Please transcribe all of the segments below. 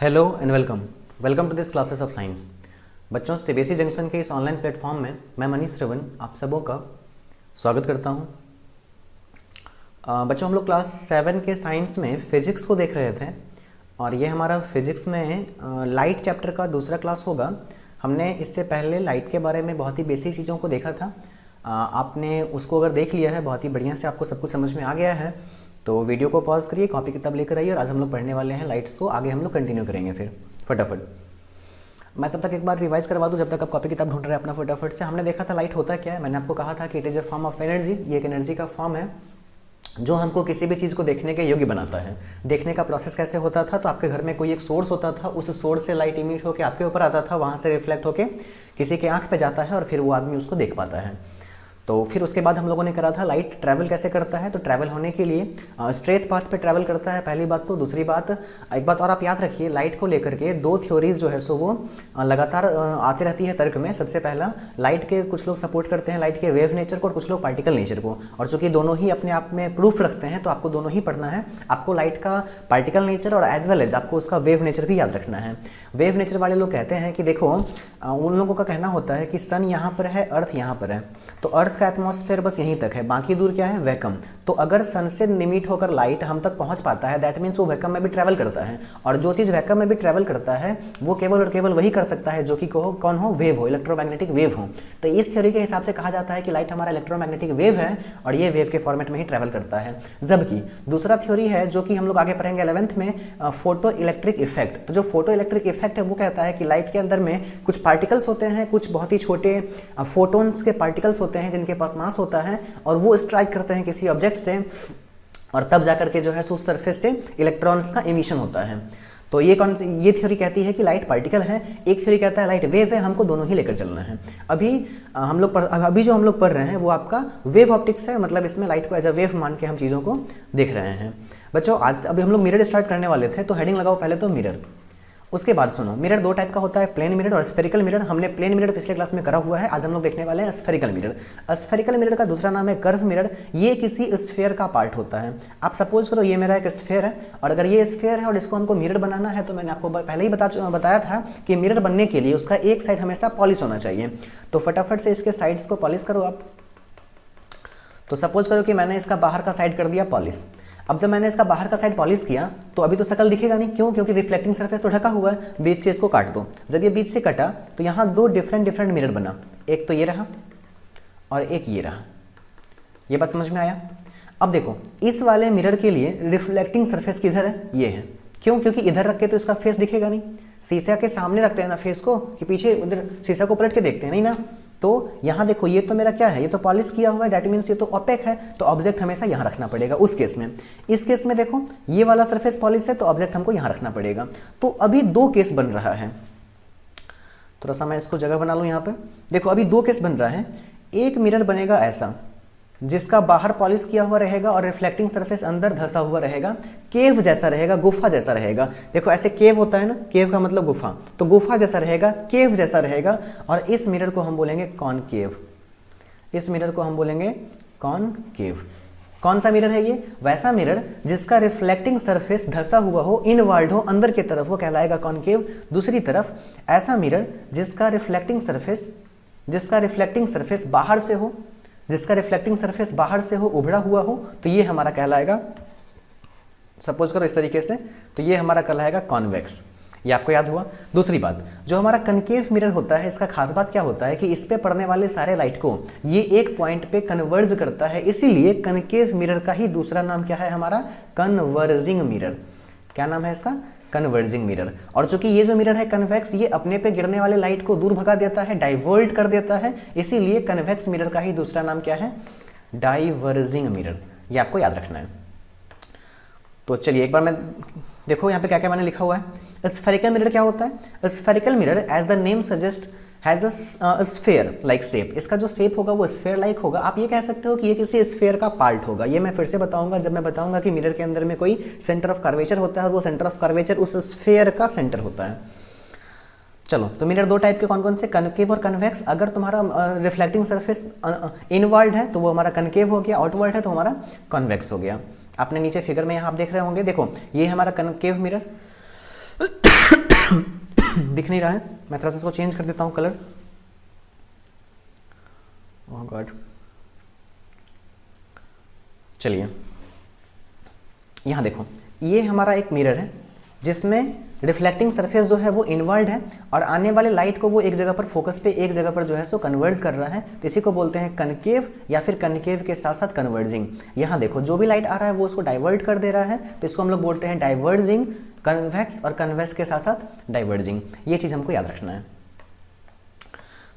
Hello and welcome to this classes of science. बच्चों, CBSE junction के इस online platform में मैं मनीष श्रवण आप सबों का स्वागत करता हूं। बच्चों, हम लोग क्लास 7 के साइंस में फिजिक्स को देख रहे थे और ये हमारा फिजिक्स में लाइट चैप्टर का दूसरा क्लास होगा। हमने इससे पहले लाइट के बारे में बहुत ही बेसिक चीज़ों को देखा था। आपने उसको अगर देख लिया है, बहुत ही बढ़िया से आपको सब कुछ समझ में आ गया है, तो वीडियो को पॉज करिए, कॉपी किताब लेकर आइए और आज हम लोग पढ़ने वाले हैं लाइट्स को। आगे हम लोग कंटिन्यू करेंगे फिर फटाफट। मैं तब तक एक बार रिवाइज करवा दूं जब तक आप कॉपी किताब ढूंढ रहे हैं अपना फटाफट से। हमने देखा था लाइट होता क्या है। मैंने आपको कहा था कि it is a form of energy. ये एक एनर्जी का फॉर्म है जो हमको किसी भी चीज़ को देखने के योग्य बनाता है। देखने का प्रोसेस कैसे होता था, तो आपके घर में कोई एक सोर्स होता था, उस सोर्स से लाइट इमिट होकर आपके ऊपर आता था, वहाँ से रिफ्लेक्ट होकर किसी के आँख पे जाता है और फिर वो आदमी उसको देख पाता है। तो फिर उसके बाद हम लोगों ने करा था लाइट ट्रैवल कैसे करता है। तो ट्रैवल होने के लिए स्ट्रेट पाथ पे ट्रैवल करता है, पहली बात। तो दूसरी बात, एक बात और आप याद रखिए, लाइट को लेकर के दो थ्योरीज जो है सो वो लगातार आती रहती है तर्क में। सबसे पहला, लाइट के कुछ लोग सपोर्ट करते हैं लाइट के वेव नेचर को और कुछ लोग पार्टिकल नेचर को, और चूंकि दोनों ही अपने आप में प्रूफ रखते हैं तो आपको दोनों ही पढ़ना है। आपको लाइट का पार्टिकल नेचर और एज वेल एज आपको उसका वेव नेचर भी याद रखना है। वेव नेचर वाले लोग कहते हैं कि देखो, उन लोगों का कहना होता है कि सन यहाँ पर है, अर्थ यहाँ पर है, तो अर्थ का एटमॉस्फेयर बस यहीं तक है, बाकी दूर क्या है, वैक्यूम। तो अगर सन से निमिट होकर लाइट हम तक पहुंच पाता है, दैट मीन्स वो वैक्यूम में भी ट्रैवल करता है। और जो चीज़ वैक्यूम में भी ट्रैवल करता है वो केवल और केवल वही कर सकता है जो कि कौन हो, वेव हो, इलेक्ट्रोमैग्नेटिक वेव हो। तो इस थ्योरी के हिसाब से कहा जाता है कि लाइट हमारा इलेक्ट्रोमैग्नेटिक वेव है और ये वेव के फॉर्मेट में ही ट्रैवल करता है। जबकि दूसरा थ्योरी है जो कि हम लोग आगे पढ़ेंगे 11th में, फोटो इलेक्ट्रिक इफेक्ट। तो जो फोटो इलेक्ट्रिक इफेक्ट है वो कहता है कि लाइट के अंदर में कुछ पार्टिकल्स होते हैं, कुछ बहुत ही छोटे फोटोन्स के पार्टिकल्स होते हैं जिनके पास मास होता है, और वो स्ट्राइक करते हैं किसी ऑब्जेक्ट से और तब जाकर के जो है उस सरफेस से इलेक्ट्रॉन्स का इमिशन होता है। तो ये थ्योरी कहती है कि लाइट पार्टिकल है, एक थ्योरी कहता है लाइट वेव है। हमको दोनों ही लेकर चलना है। अभी जो हम लोग पढ़ रहे हैं वो आपका वेव ऑप्टिक्स है, मतलब इसमें लाइट को एज अ वेव मान के हम चीज़ों को देख रहे हैं। बच्चों, आज अभी हम लोग मिरर स्टार्ट करने वाले थे, तो हेडिंग लगाओ पहले तो मिरर। उसके बाद सुनो, मिरर दो टाइप का होता है, प्लेन मिरर और स्फेरिकल मिरर। हमने प्लेन मिरर पिछले क्लास में करा हुआ है, आज हम लोग देखने वाले हैं स्फेरिकल मिरर। स्फेरिकल मिरर का दूसरा नाम है कर्व मिरर। ये किसी स्फेयर का पार्ट होता है। आप सपोज करो ये मेरा एक स्फेयर है और अगर ये स्फेयर है और इसको हमको मिरर बनाना है, तो मैंने आपको पहले ही बताया था कि मिरर बनने के लिए उसका एक साइड हमेशा पॉलिश होना चाहिए। तो फटाफट से इसके साइड्स को पॉलिश करो आप। तो सपोज करो कि मैंने इसका बाहर का साइड कर दिया पॉलिश। अब जब मैंने इसका बाहर का साइड पॉलिश किया तो अभी तो शक्ल दिखेगा नहीं, क्यों? क्योंकि रिफ्लेक्टिंग सरफेस तो ढका हुआ है। बीच से इसको काट दो। जब ये बीच से कटा तो यहाँ दो डिफरेंट मिरर बना, एक तो ये रहा और एक ये रहा। ये बात समझ में आया? अब देखो, इस वाले मिरर के लिए रिफ्लेक्टिंग सरफेस किधर है? ये है। क्यों? क्योंकि इधर रख के तो इसका फेस दिखेगा नहीं। शीशा के सामने रखते हैं ना फेस को, कि पीछे उधर शीशा को पलट के देखते हैं, नहीं ना। तो यहाँ देखो, ये तो मेरा क्या है, ये तो पॉलिश किया हुआ है, दैट मीन्स ये तो ओपेक है, तो ऑब्जेक्ट हमेशा यहाँ रखना पड़ेगा उस केस में। इस केस में देखो, ये वाला सरफेस पॉलिश है तो ऑब्जेक्ट हमको यहाँ रखना पड़ेगा। तो अभी दो केस बन रहा है। थोड़ा सा मैं इसको जगह बना लूँ यहाँ पे। देखो, अभी दो केस बन रहा है। एक मिरर बनेगा ऐसा, जिसका बाहर पॉलिश किया हुआ रहेगा और रिफ्लेक्टिंग सरफेस अंदर धंसा हुआ रहेगा, केव जैसा रहेगा, गुफा जैसा रहेगा। देखो ऐसे केव होता है ना, केव का मतलब गुफा, तो गुफा जैसा रहेगा, केव जैसा रहेगा। और इस मिरर को हम बोलेंगे कॉनकेव। इस मिरर को हम बोलेंगे कॉनकेव। कौन सा मिरर है ये? वैसा मिरर जिसका रिफ्लेक्टिंग सरफेस धंसा हुआ हो, इनवर्ड हो, अंदर की तरफ, वो कहलाएगा कॉनकेव। दूसरी तरफ ऐसा मिरर जिसका रिफ्लेक्टिंग सरफेस बाहर से हो, जिसका रिफ्लेक्टिंग सरफेस बाहर से हो, उभड़ा हुआ हो, तो ये हमारा कहलाएगा, सपोज करो इस तरीके से, तो ये हमारा कहलाएगा कॉन्वेक्स। ये आपको याद हुआ? दूसरी बात, जो हमारा कनकेव मिरर होता है, इसका खास बात क्या होता है कि इस पे पड़ने वाले सारे लाइट को ये एक पॉइंट पे कन्वर्ज करता है। इसीलिए कनकेव मिरर का ही दूसरा नाम क्या है हमारा? Converging mirror. क्या नाम है इसका? Converging mirror. और चूंकि ये जो मिरर है कन्वेक्स, ये अपने पे गिरने वाले लाइट को दूर भगा देता है, डाइवर्ट कर देता है। इसीलिए कन्वेक्स मिरर का ही दूसरा नाम क्या है? Diverging mirror. ये आपको याद रखना है। तो चलिए एक बार मैं देखो यहाँ पे क्या क्या मैंने लिखा हुआ है। स्फेरिकल मिरर क्या होता है? Spherical mirror as the name suggest has a sphere like shape. इसका जो शेप होगा वो स्फेयर लाइक होगा। आप ये कह सकते हो कि ये किसी स्फेयर का पार्ट होगा। ये मैं फिर से बताऊंगा जब मैं बताऊंगा कि मिरर के अंदर में कोई सेंटर ऑफ कर्वेचर होता है और वो सेंटर ऑफ कर्वेचर उस स्फेयर का सेंटर होता है। चलो, तो मिरर दो टाइप के कौन कौन से? कनकेव और कन्वेक्स। अगर तुम्हारा रिफ्लेक्टिंग सरफेस इनवर्ड है तो वो हमारा कनकेव हो गया, आउटवर्ड है तो हमारा कन्वेक्स हो गया। आपने नीचे फिगर में यहाँ आप देख रहे होंगे, देखो ये हमारा कनकेव मिरर दिख नहीं रहा है, मैं थोड़ा सा इसको चेंज कर देता हूँ कलर। ओह गॉड, चलिए यहाँ देखो, ये हमारा एक मिरर है जिसमें रिफ्लेक्टिंग सरफेस जो है वो इनवर्ड है और आने वाले लाइट को वो एक जगह पर फोकस पे एक जगह पर जो है सो कन्वर्ज कर रहा है, तो इसी को बोलते हैं कनकेव या फिर कनकेव के साथ साथ कन्वर्जिंग। यहाँ देखो जो भी लाइट आ रहा है वो उसको डाइवर्ट कर दे रहा है, तो इसको हम लोग बोलते हैं डाइवर्जिंग, कन्वेक्स और कन्वेक्स के साथ साथ डाइवर्जिंग। ये चीज़ हमको याद रखना है।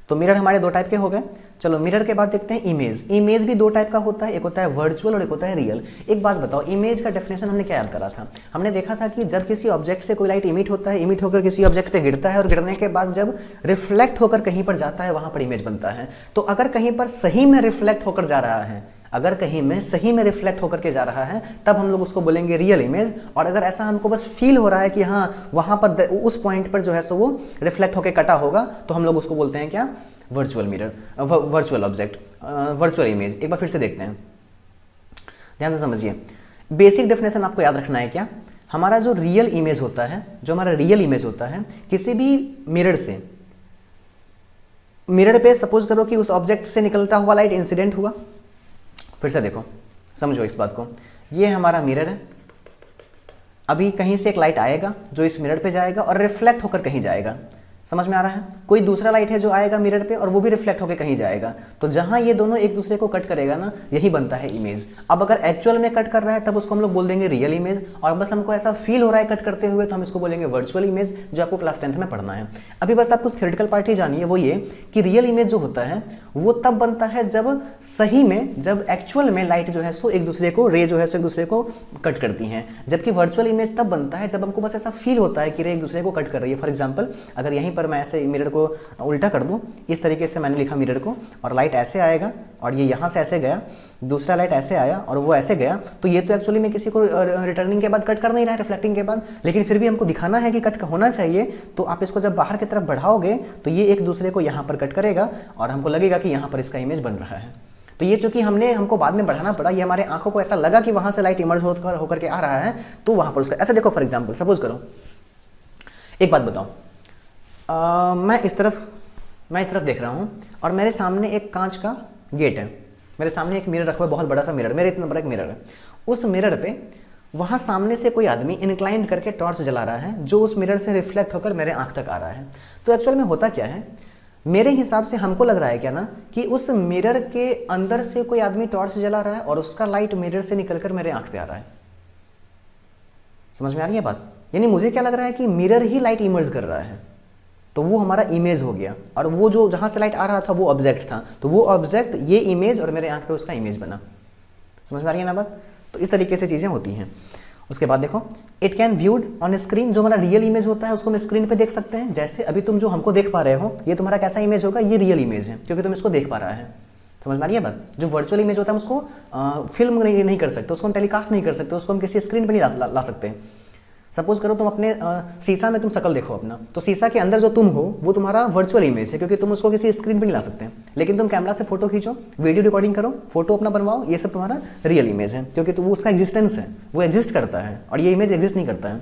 तो मिरर हमारे दो टाइप के हो गए। चलो मिरर के बाद देखते हैं इमेज। इमेज भी दो टाइप का होता है, एक होता है वर्चुअल और एक होता है रियल। एक बात बताओ, इमेज का डेफिनेशन हमने क्या याद करा था? हमने देखा था कि जब किसी ऑब्जेक्ट से कोई लाइट इमिट होता है, इमिट होकर किसी ऑब्जेक्ट पे गिरता है और गिरने के बाद जब रिफ्लेक्ट होकर कहीं पर जाता है वहां पर इमेज बनता है। तो अगर कहीं पर सही में रिफ्लेक्ट होकर जा रहा है, अगर कहीं में सही में रिफ्लेक्ट होकर के जा रहा है, तब हम लोग उसको बोलेंगे रियल इमेज। और अगर ऐसा हमको बस फील हो रहा है कि हाँ वहां पर उस पॉइंट पर जो है सो वो रिफ्लेक्ट होकर कटा होगा, तो हम लोग उसको बोलते हैं क्या? Virtual mirror, virtual object, virtual image. एक बार फिर से देखते हैं, ध्यान से समझिए। बेसिक डेफिनेशन आपको याद रखना है क्या? हमारा जो रियल इमेज होता है, जो हमारा रियल इमेज होता है, किसी भी मिरर से, मिरर पे सपोज करो कि उस ऑब्जेक्ट से निकलता हुआ लाइट इंसिडेंट हुआ। फिर से देखो, समझो इस बात को। ये हमारा मिरर है, अभी कहीं से एक लाइट आएगा जो इस मिरर पे जाएगा और रिफ्लेक्ट होकर कहीं जाएगा। समझ में आ रहा है? कोई दूसरा लाइट है जो आएगा मिरर पे और वो भी रिफ्लेक्ट होकर कहीं जाएगा। तो जहां ये दोनों एक दूसरे को कट करेगा ना, यही बनता है इमेज। अब अगर एक्चुअल में कट कर रहा है तब उसको हम लोग बोल देंगे रियल इमेज, और बस हमको ऐसा फील हो रहा है कट करते हुए तो हम इसको बोलेंगे वर्चुअल इमेज, जो आपको क्लास 10th में पढ़ना है। अभी बस आप कुछ थ्योरेटिकल पार्ट ही जानिए, वो ये कि रियल इमेज जो होता है वो तब बनता है जब सही में, जब एक्चुअल में लाइट जो है सो एक दूसरे को, रे जो है सो एक दूसरे को कट करती हैं। जबकि वर्चुअल इमेज तब बनता है जब हमको बस ऐसा फील होता है कि रे एक दूसरे को कट कर रही है। फॉर एग्जाम्पल, अगर यहीं पर मैं ऐसे मिरर को उल्टा कर दूं, इस तरीके से मैंने लिखा मिरर को, और लाइट ऐसे आएगा और ये यहां से ऐसे गया, दूसरा लाइट ऐसे आया और वो ऐसे गया, तो ये तो एक्चुअली में किसी को रिटर्निंग के बाद कट कर नहीं रहा है, रिफ्लेक्टिंग के बाद, लेकिन फिर भी हमको दिखाना है कि कट होना चाहिए। तो आप इसको जब बाहर की तरफ बढ़ाओगे तो ये एक दूसरे को यहां पर कट करेगा और हमको लगेगा कि यहां पर इसका इमेज बन रहा है। तो ये चूंकि हमको बाद में बढ़ाना पड़ा, ये हमारे आंखों को ऐसा लगा कि वहां से लाइट इमर्ज होकर के आ रहा है, तो वहां पर उसका ऐसा देखो। फॉर एग्जाम्पल सपोज करो, एक बात बताओ, मैं इस तरफ देख रहा हूँ और मेरे सामने एक कांच का गेट है, मेरे सामने एक मिरर रखा हुआ है, बहुत बड़ा सा मिरर, मेरे इतना बड़ा एक मिरर है। उस मिरर पे वहाँ सामने से कोई आदमी इंक्लाइंड करके टॉर्च जला रहा है, जो उस मिरर से रिफ्लेक्ट होकर मेरे आंख तक आ रहा है। तो एक्चुअल में होता क्या है, मेरे हिसाब से हमको लग रहा है क्या ना, कि उस मिरर के अंदर से कोई आदमी टॉर्च जला रहा है और उसका लाइट मिरर से निकलकर मेरे आंख पे आ रहा है। समझ में आ रही है बात? यानी मुझे क्या लग रहा है कि मिरर ही लाइट इमर्ज कर रहा है, तो वो हमारा इमेज हो गया, और वो जो जहां से लाइट आ रहा था वो ऑब्जेक्ट था, तो वो ऑब्जेक्ट ये इमेज और मेरे आंख पे उसका इमेज बना। समझ में आ रही है ना बात? तो इस तरीके से चीजें होती हैं। उसके बाद देखो, it can viewed on screen, जो हमारा रियल इमेज होता है उसको हम स्क्रीन पे देख सकते हैं। जैसे अभी तुम जो हमको देख पा रहे हो, ये तुम्हारा कैसा इमेज होगा? ये रियल इमेज है, क्योंकि तुम इसको देख पा रहा है। समझ में आ रही है बात? जो वर्चुअल इमेज होता है उसको फिल्म नहीं कर सकते, उसको हम टेलीकास्ट नहीं कर सकते, उसको हम किसी स्क्रीन पर नहीं ला सकते। सपोज करो तुम अपने शीशा में तुम शक्ल देखो अपना, तो शीशा के अंदर जो तुम हो वो तुम्हारा वर्चुअल इमेज है, क्योंकि तुम उसको किसी स्क्रीन पे नहीं ला सकते। लेकिन तुम कैमरा से फोटो खींचो, वीडियो रिकॉर्डिंग करो, फोटो अपना बनवाओ, ये सब तुम्हारा रियल इमेज है, क्योंकि तो वो उसका एग्जिस्टेंस है, वो एग्जिस्ट करता है, और ये इमेज एग्जिस्ट नहीं करता है।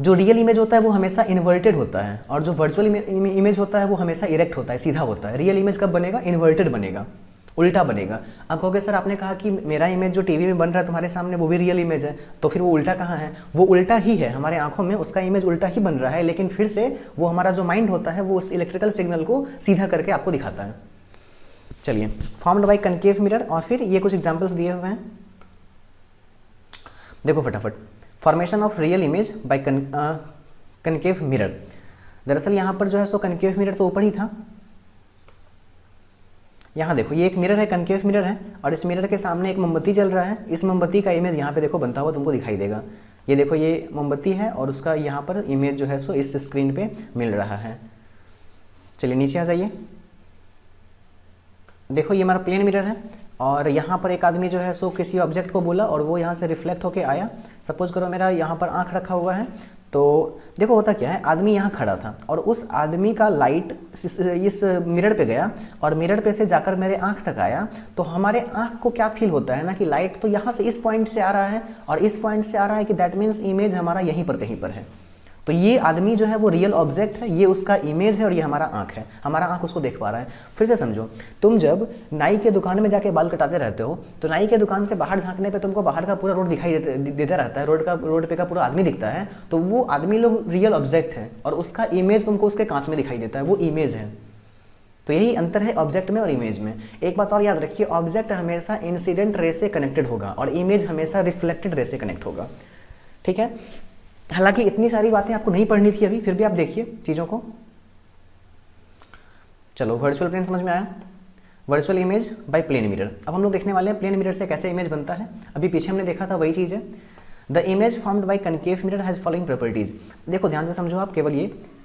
जो रियल इमेज होता है वो हमेशा इन्वर्टेड होता है, और जो वर्चुअल इमेज होता है वो हमेशा इरेक्ट होता है, सीधा होता है। रियल इमेज कब बनेगा? इन्वर्टेड बनेगा, उल्टा बनेगा। अब कहोगे सर आपने कहा कि मेरा इमेज जो टीवी में बन रहा है तुम्हारे सामने वो भी रियल इमेज है, तो फिर वो उल्टा कहाँ है? वो उल्टा ही है, हमारे आंखों में उसका इमेज उल्टा ही बन रहा है, लेकिन फिर से वो हमारा जो माइंड होता है वो उस इलेक्ट्रिकल सिग्नल को सीधा करके आपको दिखाता है। चलिए, फॉर्म्ड बाय कनकेव मिरर, और फिर ये कुछ एग्जाम्पल्स दिए हुए हैं, देखो फटाफट। Formation of real image by concave mirror. दरअसल यहाँ पर जो है सो कनकेव मिरर तो ऊपर ही था। यहाँ देखो, ये एक मिरर है, कनकेव मिरर है, और इस मिरर के सामने एक मोमबत्ती जल रहा है। इस मोमबत्ती का इमेज यहाँ पे देखो बनता हुआ तुमको दिखाई देगा। ये देखो, ये मोमबत्ती है और उसका यहाँ पर इमेज जो है सो इस स्क्रीन पे मिल रहा है। चलिए नीचे आ जाइए, देखो ये हमारा प्लेन मिरर है, और यहाँ पर एक आदमी जो है सो किसी ऑब्जेक्ट को बोला और वो यहाँ से रिफ्लेक्ट होके आया। सपोज करो मेरा यहाँ पर आँख रखा हुआ है, तो देखो होता क्या है, आदमी यहाँ खड़ा था और उस आदमी का लाइट इस मिरर पे गया और मिरर पे से जाकर मेरे आँख तक आया, तो हमारे आँख को क्या फील होता है ना कि लाइट तो यहाँ से इस पॉइंट से आ रहा है और इस पॉइंट से आ रहा है, कि दैट मीन्स इमेज हमारा यहीं पर कहीं पर है। तो ये आदमी जो है वो रियल ऑब्जेक्ट है, ये उसका इमेज है और ये हमारा आँख है, हमारा आँख उसको देख पा रहा है। फिर से समझो, तुम जब नाई के दुकान में जाके बाल कटाते रहते हो तो नाई के दुकान से बाहर झांकने पे तुमको बाहर का पूरा रोड दिखाई देता रहता है, रोड पे का पूरा आदमी दिखता है, तो वो आदमी लोग रियल ऑब्जेक्ट है और उसका इमेज तुमको उसके कांच में दिखाई देता है, वो इमेज है। तो यही अंतर है ऑब्जेक्ट में और इमेज में। एक बात और याद रखिए, ऑब्जेक्ट हमेशा इंसिडेंट रे से कनेक्टेड होगा और इमेज हमेशा रिफ्लेक्टेड रे से कनेक्ट होगा। ठीक है, हालांकि इतनी सारी बातें आपको नहीं पढ़नी थी अभी, फिर भी आप देखिए चीज़ों को। चलो, वर्चुअल प्लेन समझ में आया, virtual image by plane mirror. अब हम लोग देखने वाले हैं प्लेन मिरर से कैसे इमेज बनता है। अभी पीछे हमने देखा था वही चीज़ है। The image formed by concave mirror has following properties. देखो ध्यान से समझो आप, केवल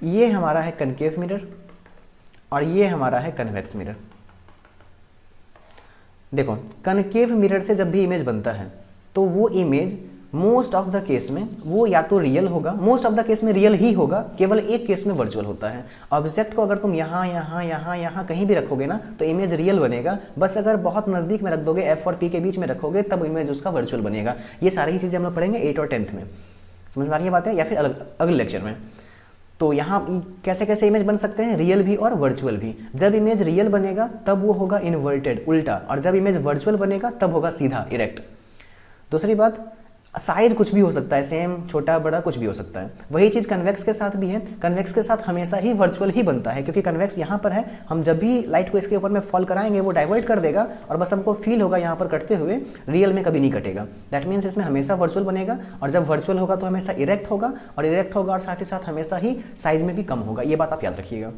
ये हमारा है कनकेव मिरर और ये हमारा है कन्वेक्स मिरर। देखो कनकेव मिरर से जब भी इमेज बनता है तो वो image most of the case में वो या तो रियल होगा, मोस्ट ऑफ द केस में रियल ही होगा, केवल एक केस में वर्चुअल होता है। ऑब्जेक्ट को अगर तुम यहाँ कहीं भी रखोगे ना तो इमेज रियल बनेगा, बस अगर बहुत नज़दीक में रख दोगे, एफ और पी के बीच में रखोगे तब इमेज उसका वर्चुअल बनेगा। ये सारी ही चीज़ें हम लोग पढ़ेंगे 8 और 10th में, समझ में आ रही है बातें, या फिर अगले लेक्चर में। तो यहाँ कैसे कैसे इमेज बन सकते हैं, रियल भी और वर्चुअल भी। जब इमेज रियल बनेगा तब वो होगा इन्वर्टेड, उल्टा, और जब इमेज वर्चुअल बनेगा तब होगा सीधा, इरेक्ट। दूसरी बात, साइज कुछ भी हो सकता है, सेम, छोटा, बड़ा, कुछ भी हो सकता है। वही चीज़ कन्वेक्स के साथ भी है। कन्वेक्स के साथ हमेशा ही वर्चुअल ही बनता है, क्योंकि कन्वेक्स यहाँ पर है, हम जब भी लाइट को इसके ऊपर में फॉल कराएंगे वो डाइवर्ट कर देगा और बस हमको फील होगा यहाँ पर कटते हुए, रियल में कभी नहीं कटेगा। दैट मीन्स इसमें हमेशा वर्चुअल बनेगा, और जब वर्चुअल होगा तो हमेशा इरेक्ट होगा, और इरेक्ट होगा और साथ ही साथ हमेशा ही साइज में भी कम होगा। ये बात आप याद रखिएगा।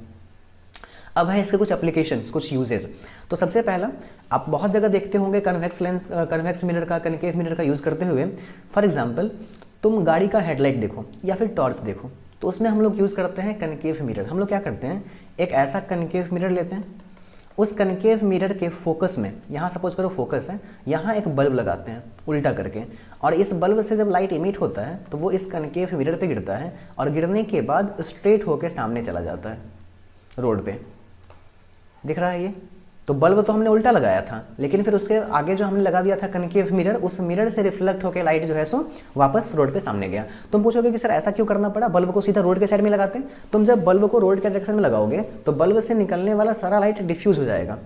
अब है इसके कुछ एप्लीकेशंस, कुछ यूजेस। तो सबसे पहला, आप बहुत जगह देखते होंगे कन्वेक्स लेंस, कन्वेक्स मिरर का, कनकेव मिरर का यूज़ करते हुए। फॉर एग्जांपल, तुम गाड़ी का हेडलाइट देखो या फिर टॉर्च देखो, तो उसमें हम लोग यूज़ करते हैं कनकेव मिरर। हम लोग क्या करते हैं, एक ऐसा कनकेव मिरर लेते हैं, उस कनकेव मिरर के फोकस में, यहाँ सपोज करो फोकस है, यहाँ एक बल्ब लगाते हैं उल्टा करके, और इस बल्ब से जब लाइट इमिट होता है तो वो इस कनकेव मिरर पे गिरता है, और गिरने के बाद स्ट्रेट होकर सामने चला जाता है रोड पे। दिख रहा है ये? तो बल्ब तो हमने उल्टा लगाया था, लेकिन फिर उसके आगे जो हमने लगा दिया था कनकेव मिरर, उस मिरर से रिफ्लेक्ट होकर लाइट जो है सो वापस रोड पे सामने गया। तुम पूछोगे कि सर ऐसा क्यों करना पड़ा, बल्ब को सीधा रोड के साइड में लगाते हैं। तुम जब बल्ब को रोड के डायरेक्शन में लगाओगे तो बल्ब से निकलने वाला सारा लाइट डिफ्यूज हो जाएगा।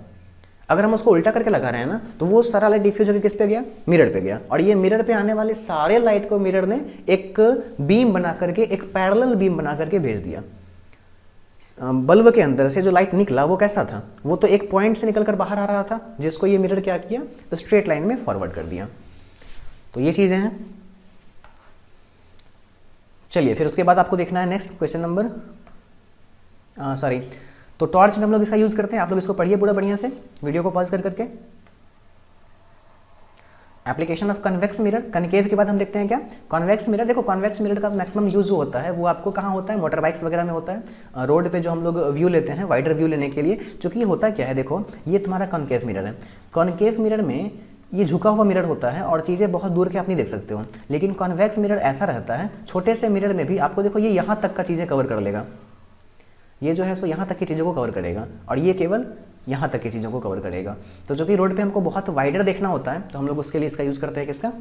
अगर हम उसको उल्टा करके लगा रहे हैं ना, तो वो सारा लाइट डिफ्यूज होकर किस पे गया, मिरर पे गया, और ये मिरर पे आने वाले सारे लाइट को मिरर ने एक बीम बना करके, एक पैरेलल बीम बना करके भेज दिया। बल्ब के अंदर से जो लाइट निकला वो कैसा था, वो तो एक पॉइंट से निकलकर बाहर आ रहा था, जिसको ये मिरर क्या किया, स्ट्रेट लाइन में फॉरवर्ड कर दिया। तो ये चीजें हैं। चलिए फिर उसके बाद आपको देखना है नेक्स्ट क्वेश्चन नंबर, सॉरी, तो टॉर्च में हम लोग इसका यूज करते हैं। आप लोग इसको पढ़िए पूरा बढ़िया से, वीडियो को पॉज कर करके। Application of convex mirror, concave के बाद हम देखते हैं क्या, कॉन्वेक्स मिरर। देखो कॉन्वेक्स मिरर का मैक्सिमम यूज जो होता है वो आपको कहाँ होता है, मोटर बाइक्स वगैरह में होता है, रोड पे जो हम लोग व्यू लेते हैं, वाइडर व्यू लेने के लिए। चूंकि ये होता क्या है, देखो ये तुम्हारा कॉन्केव मिरर है। कॉन्केव मिरर में ये झुका हुआ मिरर होता है और चीज़ें बहुत दूर के आप नहीं देख सकते हो, लेकिन कॉन्वेक्स मिरर ऐसा रहता है, छोटे से मिरर में भी आपको देखो ये यहाँ तक का चीज़ें कवर कर लेगा, ये जो है सो यहाँ तक की चीज़ों को कवर करेगा, और ये केवल यहाँ तक की चीज़ों को कवर करेगा। तो जो कि रोड पे हमको बहुत वाइडर देखना होता है, तो हम लोग उसके लिए इसका यूज़ करते हैं, किसका,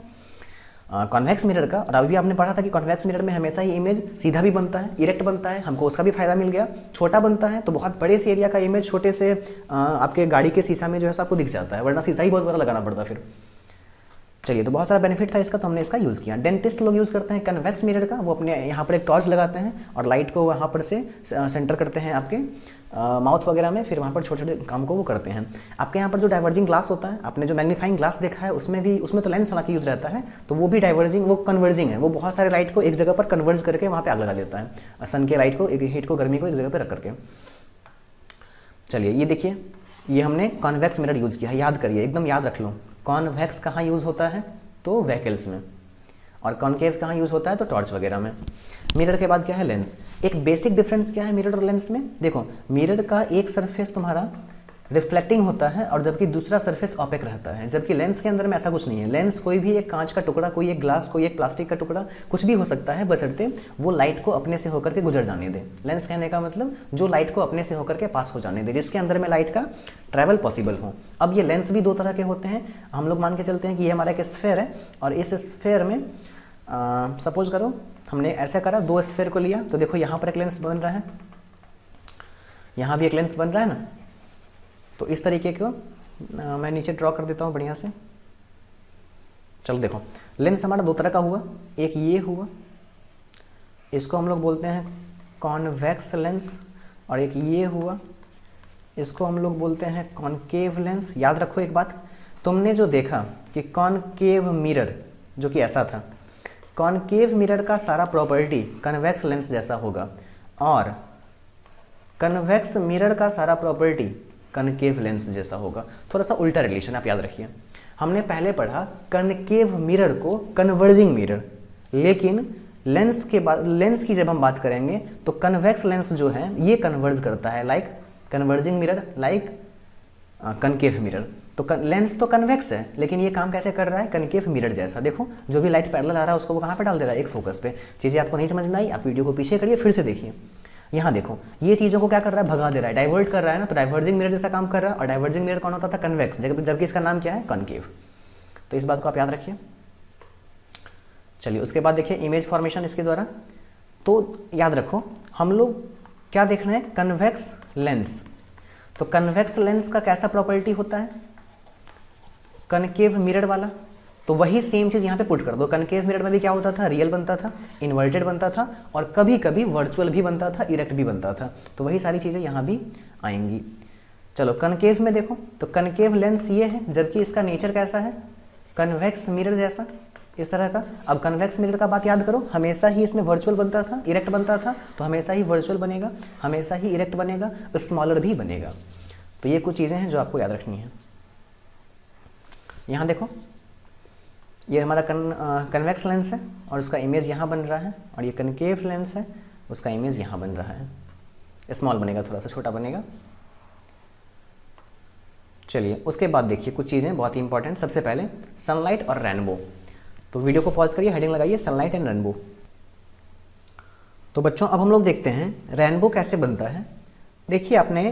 कॉन्वेक्स मिरर का। और अभी आपने पढ़ा था कि कॉन्वेक्स मिरर में हमेशा ही इमेज सीधा भी बनता है, इरेक्ट बनता है, हमको उसका भी फायदा मिल गया। छोटा बनता है तो बहुत बड़े से एरिया का इमेज छोटे से आपके गाड़ी के शीशा में जो है आपको दिख जाता है, वरना शीशा ही बहुत बड़ा लगाना पड़ता फिर। चलिए, तो बहुत सारा बेनिफिट था इसका, तो हमने इसका यूज़ किया। डेंटिस्ट लोग यूज़ करते हैं कन्वेक्स मिरर का, वो अपने यहाँ पर एक टॉर्च लगाते हैं और लाइट को वहाँ पर से सेंटर करते हैं आपके माउथ वगैरह में, फिर वहाँ पर छोटे छोटे काम को वो करते हैं। आपके यहाँ पर जो डाइवर्जिंग ग्लास होता है, आपने जो मैग्नीफाइंग ग्लास देखा है उसमें तो लेंस हालांकि यूज़ रहता है, तो वो भी डाइवर्जिंग, वो कन्वर्जिंग है, वो बहुत सारे लाइट को एक जगह पर कन्वर्ज करके वहाँ पर आग लगा देता है, सन के लाइट को, एक हीट को, गर्मी को एक जगह पर रख करके। चलिए ये देखिए, ये हमने कॉन्वेक्स मिरर यूज़ किया है, याद करिए, एकदम याद रख लो। कॉन्वेक्स कहाँ यूज़ होता है, तो व्हीकल्स में, और कॉन्केव कहाँ यूज़ होता है, तो टॉर्च वगैरह में। मिरर के बाद क्या है, लेंस। एक बेसिक डिफरेंस क्या है मिरर और लेंस में, देखो मिरर का एक सरफेस तुम्हारा रिफ्लेक्टिंग होता है और जबकि दूसरा सरफेस ऑपेक रहता है। जबकि लेंस के अंदर में ऐसा कुछ नहीं है। लेंस कोई भी एक कांच का टुकड़ा, कोई एक ग्लास, कोई एक प्लास्टिक का टुकड़ा, कुछ भी हो सकता है, बशर्ते वो लाइट को अपने से होकर के गुजर जाने दे। लेंस कहने का मतलब जो लाइट को अपने से होकर के पास हो जाने दे, जिसके अंदर में लाइट का ट्रैवल पॉसिबल हो। अब ये लेंस भी दो तरह के होते हैं। हम लोग मान के चलते हैं कि ये हमारा एक स्फेयर है और इस स्फेयर में सपोज करो हमने ऐसा करा, दो स्फेयर को लिया, तो देखो यहाँ पर एक लेंस बन रहा है, यहाँ भी एक लेंस बन रहा है ना। तो इस तरीके को मैं नीचे ड्रॉ कर देता हूँ बढ़िया से। चलो देखो, लेंस हमारा दो तरह का हुआ, एक ये हुआ, इसको हम लोग बोलते हैं कॉन्वेक्स लेंस, और एक ये हुआ, इसको हम लोग बोलते हैं कॉनकेव लेंस। याद रखो एक बात, तुमने जो देखा कि कॉनकेव मिरर जो कि ऐसा था, कॉनकेव मिरर का सारा प्रॉपर्टी कन्वेक्स लेंस जैसा होगा और कन्वेक्स मिरर का सारा प्रॉपर्टी कनकेव लेंस जैसा होगा। थोड़ा सा उल्टा रिलेशन आप याद रखिए। हमने पहले पढ़ा कनकेव मिरर को कन्वर्जिंग मिरर, लेकिन लेंस की जब हम बात करेंगे तो कन्वेक्स लेंस जो है ये कन्वर्ज करता है, like converging mirror, like concave mirror. तो लेंस तो कन्वेक्स है, लेकिन ये काम कैसे कर रहा है, कनकेव मिरर जैसा। देखो जो भी लाइट पैरेलल आ रहा है उसको वो कहाँ पे डाल दे रहा है, एक फोकस पे। चीज़ें आपको नहीं समझ में आई, आप वीडियो को पीछे करिए, फिर से देखिए। यहाँ देखो ये चीज़ों को क्या कर रहा है, भगा दे रहा है, डाइवर्ट कर रहा है ना। तो डाइवर्जिंग मिरर जैसा काम कर रहा है, और डाइवर्जिंग मिरर कौन होता था, कन्वेक्स, जबकि इसका नाम क्या है, कॉनकेव। तो इस बात को आप याद रखिए। चलिए उसके बाद देखिए इमेज फॉर्मेशन इसके द्वारा। तो याद रखो हम लोग क्या देख रहे हैं, कन्वेक्स लेंस। तो कन्वेक्स लेंस का कैसा प्रॉपर्टी होता है, कनकेव मिरर वाला। तो वही सेम चीज़ यहाँ पे पुट कर दो। कनकेव मिरर में भी क्या होता था, रियल बनता था, इन्वर्टेड बनता था, और कभी कभी वर्चुअल भी बनता था, इरेक्ट भी बनता था। तो वही सारी चीज़ें यहाँ भी आएंगी। चलो कनकेव में देखो, तो कनकेव लेंस ये है, जबकि इसका नेचर कैसा है, कन्वेक्स मिरर जैसा, इस तरह का। अब कन्वेक्स मिरर का बात याद करो, हमेशा ही इसमें वर्चुअल बनता था, इरेक्ट बनता था। तो हमेशा ही वर्चुअल बनेगा, हमेशा ही इरेक्ट बनेगा, स्मॉलर भी बनेगा। तो ये कुछ चीज़ें हैं जो आपको याद रखनी है। यहाँ देखो ये हमारा कन्वेक्स लेंस है और उसका इमेज यहाँ बन रहा है, और ये कनकेव लेंस है, उसका इमेज यहाँ बन रहा है। स्मॉल बनेगा, थोड़ा सा छोटा बनेगा। चलिए उसके बाद देखिए कुछ चीज़ें बहुत ही इंपॉर्टेंट। सबसे पहले सनलाइट और रेनबो। तो वीडियो को पॉज करिए, हेडिंग लगाइए सनलाइट एंड रेनबो। तो बच्चों अब हम लोग देखते हैं रेनबो कैसे बनता है। देखिए आपने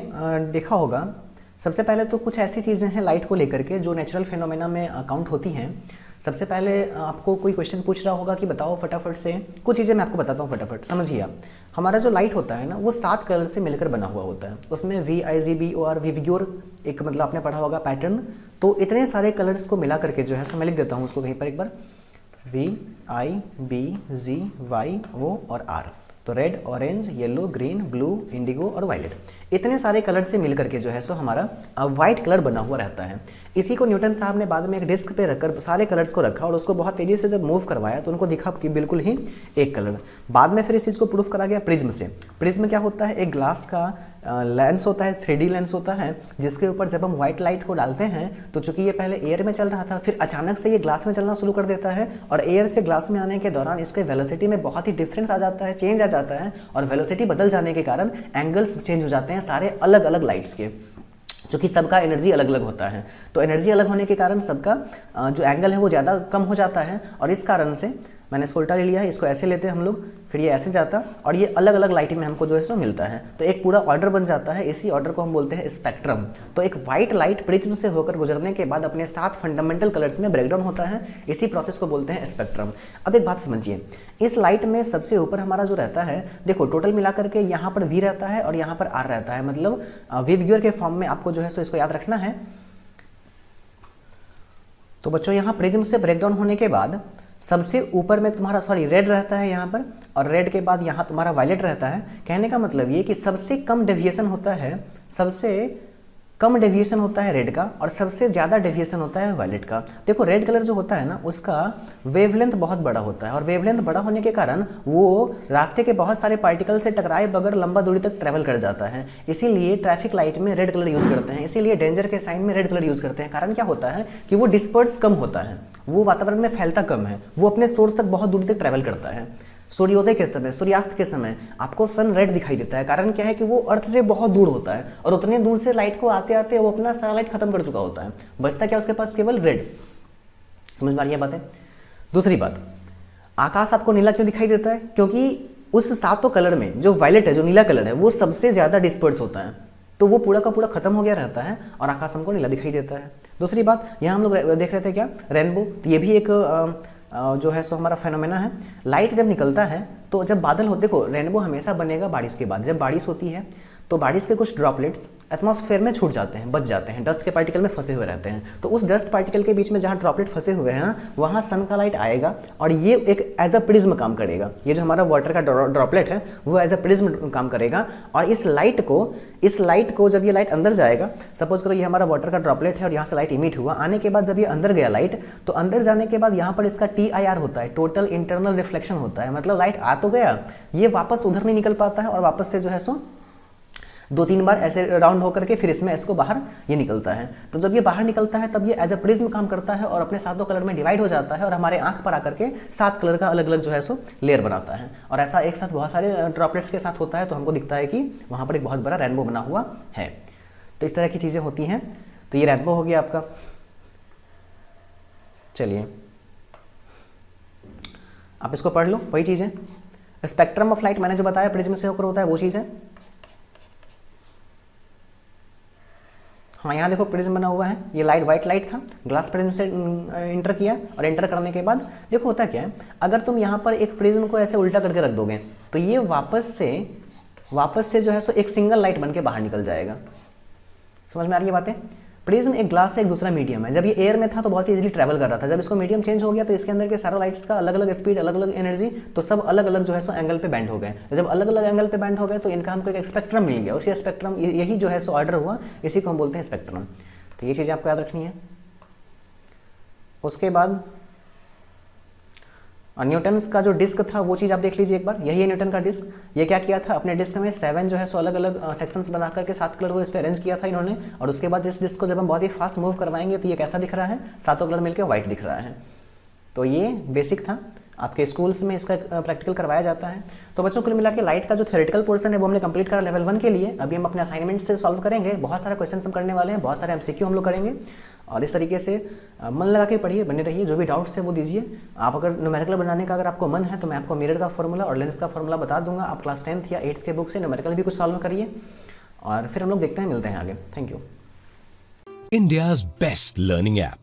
देखा होगा, सबसे पहले तो कुछ ऐसी चीज़ें हैं लाइट को लेकर के जो नेचुरल फिनोमेना में काउंट होती हैं। सबसे पहले आपको कोई क्वेश्चन पूछ रहा होगा कि बताओ फटाफट से, कुछ चीज़ें मैं आपको बताता हूँ फटाफट, समझिए आप। हमारा जो लाइट होता है ना वो 7 कलर से मिलकर बना हुआ होता है। उसमें VIGBOR विग्योर एक मतलब आपने पढ़ा होगा पैटर्न। तो इतने सारे कलर्स को मिला करके जो है सो मैं लिख देता हूँ उसको कहीं पर एक बार, VIBGYO और R। तो red, orange, yellow, green, blue, Indigo और वायलेट, इतने सारे कलर से मिलकर के जो है सो हमारा वाइट कलर बना हुआ रहता है। इसी को न्यूटन साहब ने बाद में एक डिस्क पे रखकर सारे कलर्स को रखा और उसको बहुत तेज़ी से जब मूव करवाया तो उनको दिखा कि बिल्कुल ही एक कलर। बाद में फिर इस चीज़ को प्रूफ करा गया प्रिज्म से। प्रिज्म क्या होता है, एक ग्लास का लेंस होता है, 3D लेंस होता है, जिसके ऊपर जब हम व्हाइट लाइट को डालते हैं तो चूंकि ये पहले एयर में चल रहा था, फिर अचानक से ये ग्लास में चलना शुरू कर देता है, और एयर से ग्लास में आने के दौरान इसके वेलोसिटी में बहुत ही डिफरेंस आ जाता है, चेंज आ जाता है, और वेलोसिटी बदल जाने के कारण एंगल्स चेंज हो जाते हैं सारे अलग अलग लाइट्स के, जो कि सबका एनर्जी अलग अलग होता है। तो एनर्जी अलग होने के कारण सबका जो एंगल है वो ज़्यादा कम हो जाता है, और इस कारण से मैंने इसको उल्टा ले लिया है, इसको ऐसे लेते हैं हम लोग, फिर ये ऐसे जाता, और ये अलग अलग लाइटिंग में हमको जो है सो मिलता है। तो एक पूरा ऑर्डर बन जाता है, इसी ऑर्डर को हम बोलते हैं स्पेक्ट्रम। तो एक वाइट लाइट प्रिज्म से होकर गुजरने के बाद अपने 7 फंडामेंटल कलर्स में ब्रेकडाउन होता है, इसी प्रोसेस को बोलते हैं स्पेक्ट्रम। अब एक बात समझिए, इस लाइट में सबसे ऊपर हमारा जो रहता है, देखो टोटल मिला करके यहाँ पर V रहता है और यहाँ पर R रहता है, मतलब विग्योर के फॉर्म में आपको जो है सो इसको याद रखना है। तो बच्चों यहाँ प्रिज्म से ब्रेकडाउन होने के बाद सबसे ऊपर में तुम्हारा रेड रहता है यहाँ पर, और रेड के बाद यहाँ तुम्हारा वायलेट रहता है। कहने का मतलब ये कि सबसे कम डेविएशन होता है, सबसे कम डेविएशन होता है रेड का, और सबसे ज़्यादा डेविएशन होता है वायलेट का। देखो रेड कलर जो होता है ना उसका वेवलेंथ बहुत बड़ा होता है, और वेवलेंथ बड़ा होने के कारण वो रास्ते के बहुत सारे पार्टिकल से टकराए बगैर लंबा दूरी तक ट्रैवल कर जाता है। इसीलिए ट्रैफिक लाइट में रेड कलर यूज़ करते हैं, इसीलिए डेंजर के साइन में रेड कलर यूज़ करते हैं। कारण क्या होता है कि वो डिस्पर्स कम होता है, वो वातावरण में फैलता कम है, वो अपने सोर्स तक बहुत दूरी तक ट्रैवल करता है। सूर्योदय के समय, सूर्यास्त के समय आपको सन रेड दिखाई देता है। कारण क्या है कि वो अर्थ से बहुत दूर होता है और उतने दूर से लाइट को आते आते वो अपना सारा लाइट खत्म कर चुका होता है, बचता क्या उसके पास, केवल रेड। समझ में आ रही है बातें। दूसरी बात, आकाश आपको नीला क्यों दिखाई देता है? क्योंकि उस सातों कलर में जो वायलेट है, जो नीला कलर है, वो सबसे ज़्यादा डिस्पर्स होता है, तो वो पूरा का पूरा खत्म हो गया रहता है और आकाश हमको नीला दिखाई देता है। दूसरी बात, यहाँ हम लोग देख रहे थे क्या, रेनबो। तो ये भी एक जो है सो हमारा फेनोमेना है। लाइट जब निकलता है तो जब बादल हो, देखो रेनबो हमेशा बनेगा बारिश के बाद। जब बारिश होती है तो बारिश के कुछ ड्रॉपलेट्स एटमॉस्फेयर में छूट जाते हैं, बच जाते हैं, डस्ट के पार्टिकल में फंसे हुए रहते हैं। तो उस डस्ट पार्टिकल के बीच में जहाँ ड्रॉपलेट फंसे हुए हैं वहाँ सन का लाइट आएगा और ये एक एज अ प्रिज्म काम करेगा। ये जो हमारा वाटर का ड्रॉपलेट है वो एज अ प्रिज्म काम करेगा और इस लाइट को जब ये लाइट अंदर जाएगा, सपोज करो ये हमारा वाटर का ड्रॉपलेट है और यहाँ से लाइट इमिट हुआ, आने के बाद जब ये अंदर गया लाइट, तो अंदर जाने के बाद यहाँ पर इसका TIR होता है, टोटल इंटरनल रिफ्लेक्शन होता है। मतलब लाइट आ तो गया, ये वापस उधर नहीं निकल पाता है और वापस से जो है सो 2-3 बार ऐसे राउंड होकर के फिर इसको बाहर ये निकलता है। तो जब ये बाहर निकलता है तब ये एज अ प्रिज्म काम करता है और अपने सातों कलर में डिवाइड हो जाता है और हमारे आंख पर आकर के 7 कलर का अलग अलग जो है सो लेयर बनाता है। और ऐसा एक साथ बहुत सारे ड्रॉपलेट्स के साथ होता है तो हमको दिखता है कि वहाँ पर एक बहुत बड़ा रेनबो बना हुआ है। तो इस तरह की चीज़ें होती हैं। तो ये रेनबो हो गया आपका। चलिए आप इसको पढ़ लो, वही चीज़ है। स्पेक्ट्रम ऑफ लाइट मैंने जो बताया प्रिज्म से होकर होता है, वो चीज़ है। हाँ, यहाँ देखो प्रिज्म बना हुआ है, ये लाइट वाइट लाइट था, ग्लास प्रिज्म से इंटर किया और एंटर करने के बाद देखो होता क्या है, अगर तुम यहाँ पर एक प्रिज्म को ऐसे उल्टा करके रख दोगे तो ये वापस से जो है सो एक सिंगल लाइट बन के बाहर निकल जाएगा। समझ में आ रही है बातें। प्रिज्म एक ग्लास से एक दूसरा मीडियम है। जब ये एयर में था तो बहुत ही इजीली ट्रैवल कर रहा था, जब इसको मीडियम चेंज हो गया तो इसके अंदर के सारा लाइट्स का अलग अलग स्पीड, अलग अलग एनर्जी, तो सब अलग अलग जो है सो एंगल पे बैंड हो गए। तो जब अलग अलग एंगल पे बैंड हो गए तो इनका हमको एक स्पेक्ट्रम मिल गया। उसी स्पेक्ट्रम, यही जो है सो ऑर्डर हुआ, इसी को हम बोलते हैं स्पेक्ट्रम। तो ये चीज़ें आपको याद रखनी है। उसके बाद न्यूटन्स का जो डिस्क था वो चीज़ आप देख लीजिए एक बार। यही है न्यूटन का डिस्क। ये क्या किया था, अपने डिस्क में 7 जो है सो अलग अलग सेक्शंस बना करके 7 कलर को इस पर अरेंज किया था इन्होंने। और उसके बाद इस डिस्क को जब हम बहुत ही फास्ट मूव करवाएंगे तो ये कैसा दिख रहा है, 7 कलर मिलकर व्हाइट दिख रहा है। तो ये बेसिक था, आपके स्कूल्स में इसका प्रैक्टिकल करवाया जाता है। तो बच्चों कुल मिला के लाइट का जो थ्योरेटिकल पोर्शन है वो हमने कंप्लीट करा लेवल 1 के लिए। अभी हम अपने असाइनमेंट से सॉल्व करेंगे, बहुत सारे क्वेश्चन हम करने वाले हैं, बहुत सारे MCQ हम लोग करेंगे। और इस तरीके से मन लगा के पढ़िए, बने रहिए, जो भी डाउट्स है वो दीजिए। आप अगर न्यूमेरिकल बनाने का अगर आपको मन है तो मैं आपको मिरर का फॉर्मूला और लेंस का फॉर्मूला बता दूंगा। आप क्लास 10th या 8th के बुक से न्यूमेरिकल भी कुछ सॉल्व करिए और फिर हम लोग देखते हैं, मिलते हैं आगे। Thank you. India's best learning app.